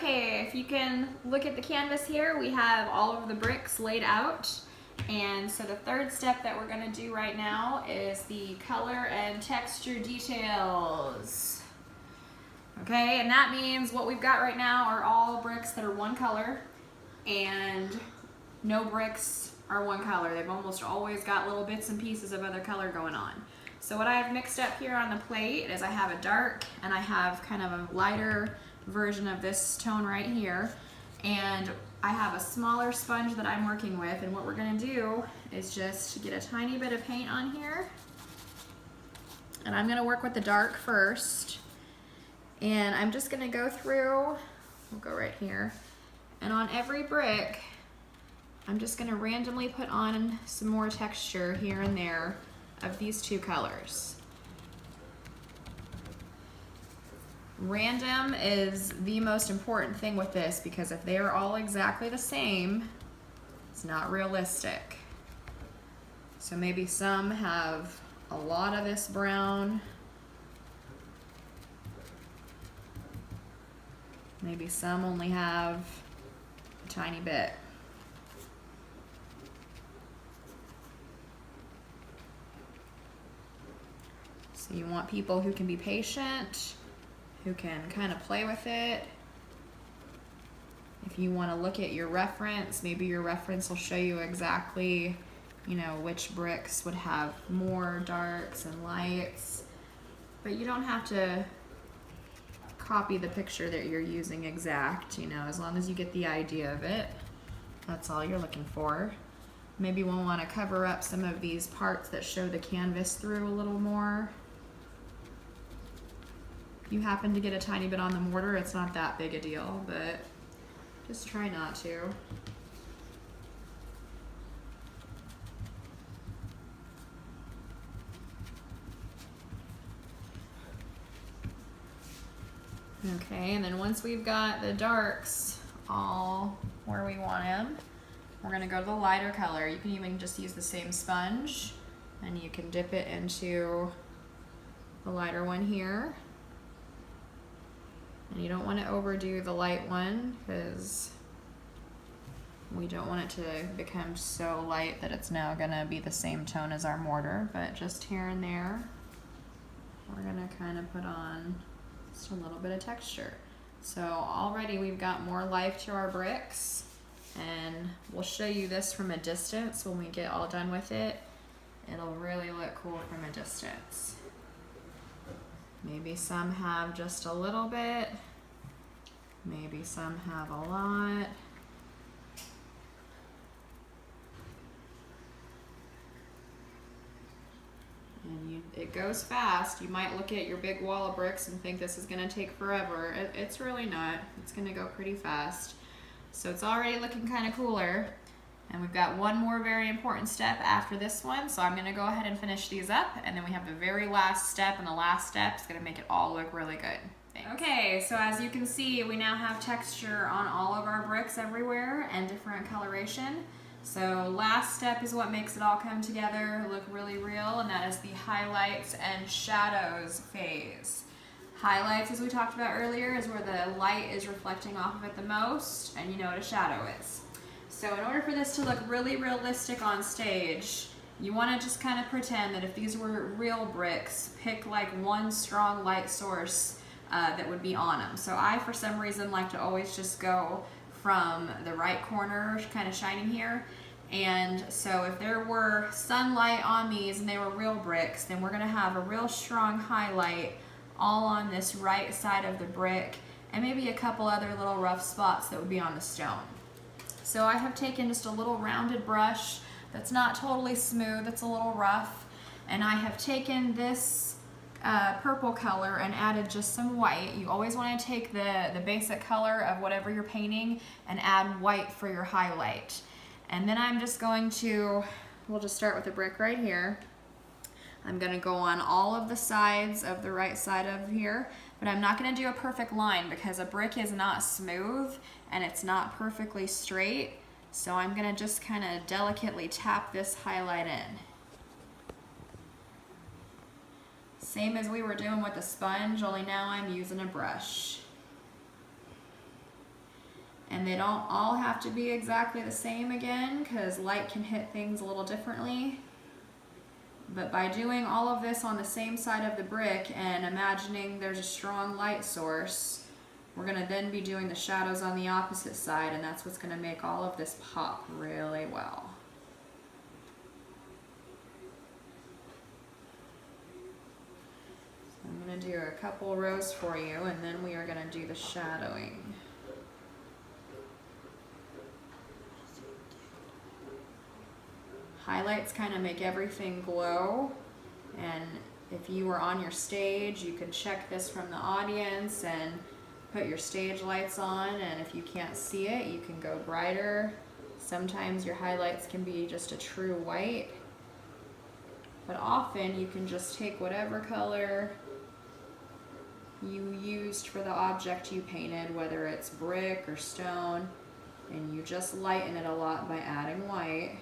Okay, if you can look at the canvas here, we have all of the bricks laid out. And so the third step that we're gonna do right now is the color and texture details. Okay, and that means what we've got right now are all bricks that are one color, and no bricks are one color. They've almost always got little bits and pieces of other color going on. So what I've mixed up here on the plate is I have a dark and I have kind of a lighter version of this tone right here, and I have a smaller sponge that I'm working with, and what we're gonna do is just get a tiny bit of paint on here, and I'm gonna work with the dark first, and I'm just gonna go through, we'll go right here, and on every brick I'm just gonna randomly put on some more texture here and there of these two colors. Random is the most important thing with this, because if they are all exactly the same, it's not realistic. So maybe some have a lot of this brown, maybe some only have a tiny bit. So you want people who can be patient, who can kind of play with it. If you want to look at your reference, maybe your reference will show you exactly, you know, which bricks would have more darks and lights. But you don't have to copy the picture that you're using exact, you know, as long as you get the idea of it. That's all you're looking for. Maybe we'll want to cover up some of these parts that show the canvas through a little more. You happen to get a tiny bit on the mortar, it's not that big a deal, but just try not to. Okay, and then once we've got the darks all where we want them, we're gonna go to the lighter color. You can even just use the same sponge, and you can dip it into the lighter one here. And you don't want to overdo the light one, because we don't want it to become so light that it's now going to be the same tone as our mortar, but just here and there, we're going to kind of put on just a little bit of texture. So already we've got more life to our bricks, and we'll show you this from a distance when we get all done with it. It'll really look cool from a distance. Maybe some have just a little bit, maybe some have a lot. And it goes fast. You might look at your big wall of bricks and think this is gonna take forever. It's really not. It's gonna go pretty fast. So it's already looking kind of cooler. And we've got one more very important step after this one, so I'm gonna go ahead and finish these up, and then we have the very last step, and the last step is gonna make it all look really good. Thanks. Okay, so as you can see, we now have texture on all of our bricks everywhere and different coloration. So last step is what makes it all come together, look really real, and that is the highlights and shadows phase. Highlights, as we talked about earlier, is where the light is reflecting off of it the most, and you know what a shadow is. So in order for this to look really realistic on stage, you want to just kind of pretend that if these were real bricks, pick like one strong light source that would be on them. So I, for some reason, like to always just go from the right corner, kind of shining here. And so if there were sunlight on these and they were real bricks, then we're going to have a real strong highlight all on this right side of the brick, and maybe a couple other little rough spots that would be on the stone. So I have taken just a little rounded brush that's not totally smooth, it's a little rough, and I have taken this purple color and added just some white. You always want to take the basic color of whatever you're painting and add white for your highlight. And then I'm just going to, we'll just start with a brick right here. I'm going to go on all of the sides of the right side of here, but I'm not going to do a perfect line because a brick is not smooth and it's not perfectly straight. So I'm going to just kind of delicately tap this highlight in. Same as we were doing with the sponge, only now I'm using a brush. And they don't all have to be exactly the same again, because light can hit things a little differently. But by doing all of this on the same side of the brick and imagining there's a strong light source, we're going to then be doing the shadows on the opposite side, and that's what's going to make all of this pop really well. So I'm going to do a couple rows for you, and then we are going to do the shadowing. Highlights kind of make everything glow, and if you were on your stage, you could check this from the audience and put your stage lights on, and if you can't see it, you can go brighter. Sometimes your highlights can be just a true white, but often you can just take whatever color you used for the object you painted, whether it's brick or stone, and you just lighten it a lot by adding white.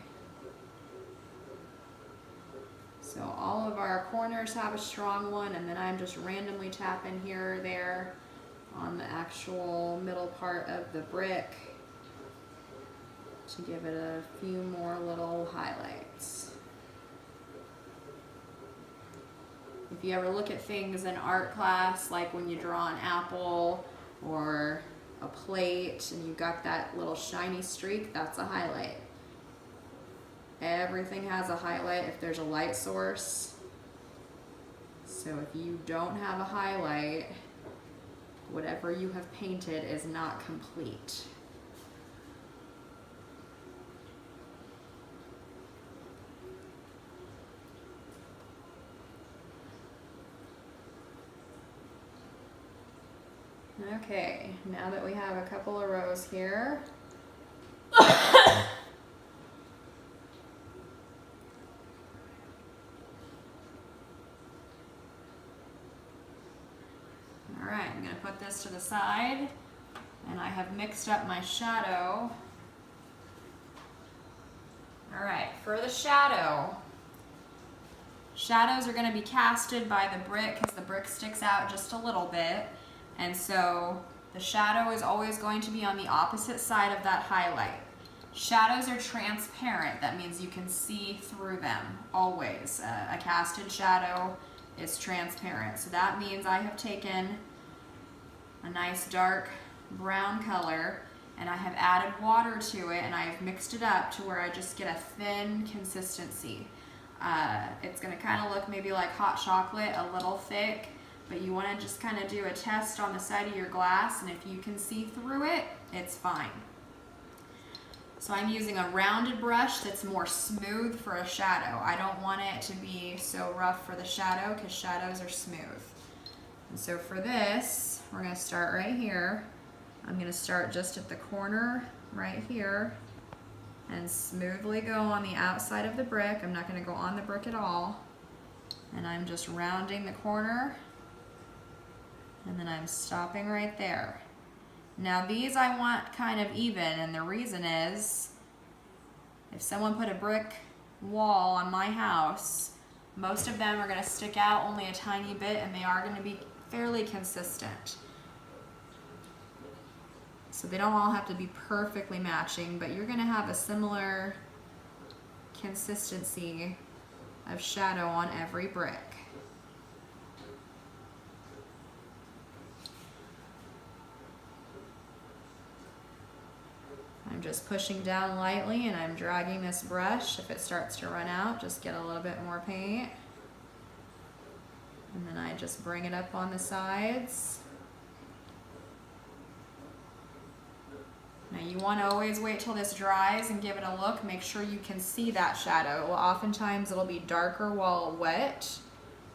So all of our corners have a strong one, and then I'm just randomly tapping here or there on the actual middle part of the brick to give it a few more little highlights. If you ever look at things in art class, like when you draw an apple or a plate and you got that little shiny streak, that's a highlight. Everything has a highlight if there's a light source. So if you don't have a highlight, whatever you have painted is not complete. Okay, now that we have a couple of rows here, alright, I'm going to put this to the side, and I have mixed up my shadow. Alright, for the shadow, shadows are going to be casted by the brick because the brick sticks out just a little bit, and so the shadow is always going to be on the opposite side of that highlight. Shadows are transparent, that means you can see through them, always. A casted shadow is transparent, so that means I have taken a nice dark brown color and I have added water to it, and I have mixed it up to where I just get a thin consistency. It's going to kind of look maybe like hot chocolate, a little thick, but you want to just kind of do a test on the side of your glass, and if you can see through it, it's fine. So I'm using a rounded brush that's more smooth for a shadow. I don't want it to be so rough for the shadow because shadows are smooth. And so for this, we're going to start right here. I'm going to start just at the corner right here and smoothly go on the outside of the brick. I'm not going to go on the brick at all. And I'm just rounding the corner, and then I'm stopping right there. Now these I want kind of even, and the reason is if someone put a brick wall on my house, most of them are going to stick out only a tiny bit, and they are going to be fairly consistent. So they don't all have to be perfectly matching, but you're going to have a similar consistency of shadow on every brick. I'm just pushing down lightly and I'm dragging this brush. If it starts to run out, just get a little bit more paint. And then I just bring it up on the sides. Now you want to always wait till this dries and give it a look. Make sure you can see that shadow. Well, oftentimes it'll be darker while wet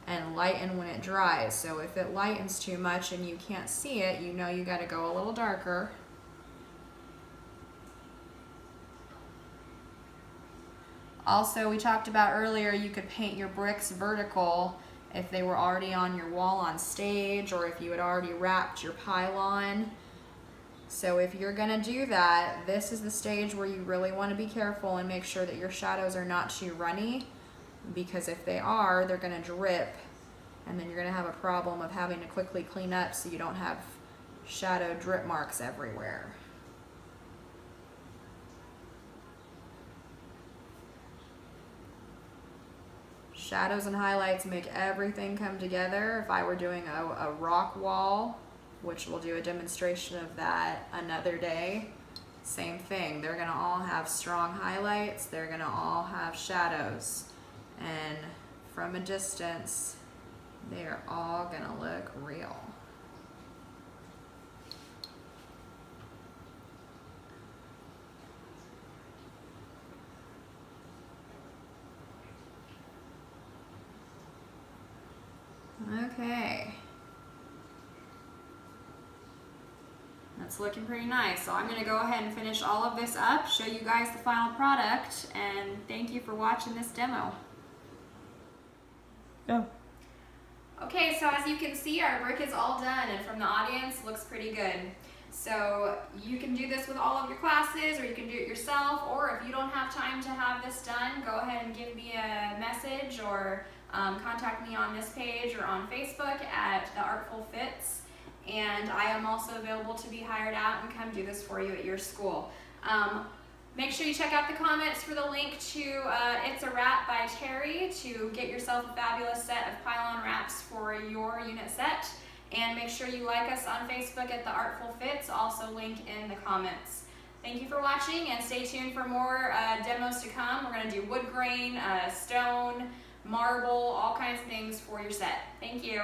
and lighten when it dries. So if it lightens too much and you can't see it, you know you got to go a little darker. Also, we talked about earlier, you could paint your bricks vertical if they were already on your wall on stage, or if you had already wrapped your pylon. So if you're gonna do that, this is the stage where you really want to be careful and make sure that your shadows are not too runny, because if they are, they're gonna drip, and then you're gonna have a problem of having to quickly clean up so you don't have shadow drip marks everywhere. Shadows and highlights make everything come together. If I were doing a rock wall, which we'll do a demonstration of that another day, same thing. They're gonna all have strong highlights, they're gonna all have shadows, and from a distance, they are all gonna look real. Okay. That's looking pretty nice. So I'm going to go ahead and finish all of this up, show you guys the final product, and thank you for watching this demo. Go. Okay, so as you can see, our brick is all done, and from the audience, looks pretty good. So you can do this with all of your classes, or you can do it yourself, or if you don't have time to have this done, go ahead and give me a message, or contact me on this page or on Facebook at The Artful Fits. And I am also available to be hired out and come do this for you at your school. Make sure you check out the comments for the link to It's a Wrap by Terry to get yourself a fabulous set of pylon wraps for your unit set. And make sure you like us on Facebook at The Artful Fits, also link in the comments. Thank you for watching, and stay tuned for more demos to come. We're going to do wood grain, stone, marble, all kinds of things for your set. Thank you.